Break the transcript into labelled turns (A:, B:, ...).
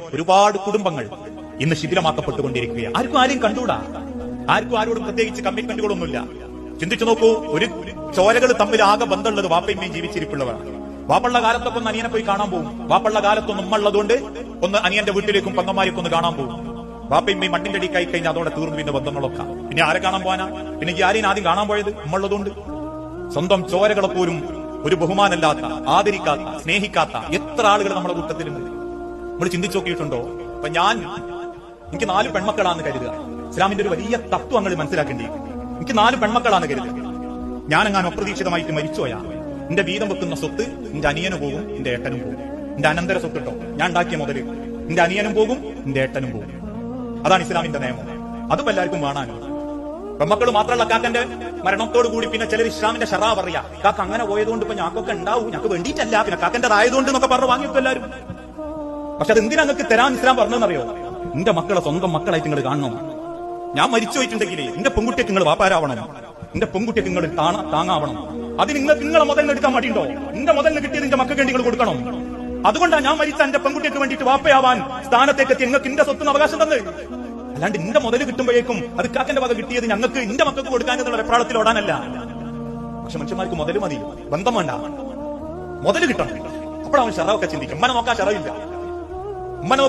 A: ഒരുപാട് കുടുംബങ്ങൾ ഇന്ന് ശിഥിലമാക്കപ്പെട്ടുകൊണ്ടിരിക്കുകയാണ്. ആർക്കും ആരെയും കണ്ടൂടാ, ആർക്കും ആരോടും പ്രത്യേകിച്ച് കമ്മിറ്റ്മെന്റുകളൊന്നുമില്ല. ചിന്തിച്ചു നോക്കൂ, ഒരു ചോരകൾ തമ്മിൽ ആകെ ബന്ധമുള്ളത് വാപ്പയമ്മയും ജീവിച്ചിരിപ്പുള്ളവരാണ്. വാപ്പുള്ള കാലത്തൊക്കെ ഒന്ന് അനിയനെ പോയി കാണാൻ പോകും. വാപ്പുള്ള കാലത്തൊന്നും ഉമ്മ ഉള്ളതുകൊണ്ട് ഒന്ന് അനിയന്റെ വീട്ടിലേക്കും പെങ്ങന്മാരേക്കും ഒന്ന് കാണാൻ പോകും. വാപ്പയമ്മയും മണ്ണിന്റെ അടിക്കായി കഴിഞ്ഞാൽ അതോടെ തീർന്നു പിന്നെ ബന്ധങ്ങളൊക്കെ. പിന്നെ ആരെ കാണാൻ പോകാനാ? പിന്നെ ഈ ആരെയും ആദ്യം കാണാൻ പോയത് ഉമ്മ ഉള്ളതുകൊണ്ട്. സ്വന്തം ചോരകളെ പോലും ഒരു ബഹുമാനമില്ലാത്ത, ആദരിക്കാത്ത, സ്നേഹിക്കാത്ത എത്ര ആളുകൾ നമ്മുടെ കൂട്ടത്തിലുണ്ട്. നമ്മൾ ചിന്തിച്ചു നോക്കിയിട്ടുണ്ടോ? അപ്പൊ എനിക്ക് 4 പെൺമക്കളാണെന്ന് കരുതുക. ഇസ്ലാമിന്റെ ഒരു വലിയ തത്വങ്ങൾ മനസ്സിലാക്കേണ്ടി. എനിക്ക് 4 പെൺമക്കളാണെന്ന് കരുതുക. ഞാനെങ്ങാനും അപ്രതീക്ഷിതമായിട്ട് മരിച്ചുപോയാ എന്റെ വീതം വെക്കുന്ന സ്വത്ത് എന്റെ അനിയന് പോകും, എന്റെ ഏട്ടനും പോകും. എന്റെ അനന്തര സ്വത്ത് കേട്ടോ, ഞാൻ ഉണ്ടാക്കിയ മുതല് എന്റെ അനിയനും പോകും, എന്റെ ഏട്ടനും പോകും. അതാണ് ഇസ്ലാമിന്റെ നിയമം. അതും എല്ലാവർക്കും കാണാനും. പെൺമക്കൾ മാത്രമല്ല, കാക്കന്റെ മരണത്തോടു കൂടി പിന്നെ ചിലർ ഇസ്ലാമിന്റെ ഷറാ പറയാ, കാക്ക അങ്ങനെ പോയതുകൊണ്ട് ഇപ്പൊ ഞങ്ങൾക്കൊക്കെ ഉണ്ടാവും, ഞങ്ങൾക്ക് വേണ്ടിയിട്ടല്ല, പിന്നെ കാക്കന്റെ ആയതുകൊണ്ട് എന്നൊക്കെ പറഞ്ഞു വാങ്ങിയപ്പോ എല്ലാവരും. പക്ഷെ അത് എന്തിനാ നിങ്ങൾക്ക് തരാൻ ഇസ്ലാം പറഞ്ഞെന്നറിയോ? എന്റെ മക്കളെ സ്വന്തം മക്കളായിട്ട് നിങ്ങൾ കാണണം. ഞാൻ മരിച്ചു പോയിട്ടുണ്ടെങ്കിൽ എന്റെ പെൺകുട്ടിയൊക്കെ നിങ്ങൾ വാപ്പാരാവണം, എന്റെ പെൺകുട്ടിയൊക്കെ നിങ്ങൾ താങ്ങാവണം. അത് നിങ്ങളെ മുതലിന് എടുക്കാൻ മടിയുണ്ടോ? എന്റെ മുതലിന് കിട്ടിയത് എന്റെ മക്കൾക്ക് വേണ്ടി നിങ്ങൾ കൊടുക്കണം. അതുകൊണ്ടാണ് ഞാൻ മരിച്ച എന്റെ പെൺകുട്ടിക്ക് വേണ്ടിയിട്ട് വാപ്പയാവാൻ സ്ഥാനത്തേക്ക് എത്തി നിങ്ങൾക്ക് എന്റെ സ്വത്തിന് അവകാശം തന്നെ. അല്ലാണ്ട് എന്റെ മുതൽ കിട്ടുമ്പോഴേക്കും അത് കാക്കന്റെ വക കിട്ടിയത് ഞങ്ങൾക്ക് എന്റെ മക്കൾക്ക് കൊടുക്കാനെന്നുള്ള വെപ്രാളത്തിൽ ഓടാനല്ല. പക്ഷെ മനുഷ്യന്മാർക്ക് മുതൽ മതി, ബന്ധം വേണ്ട, മുതൽ കിട്ടണം. അപ്പോഴവൻ ഷറവൊക്കെ ചിന്തിക്കും. ഉമ്മനെ നോക്കാൻ ഷറവില്ല, ഉമ്മനെ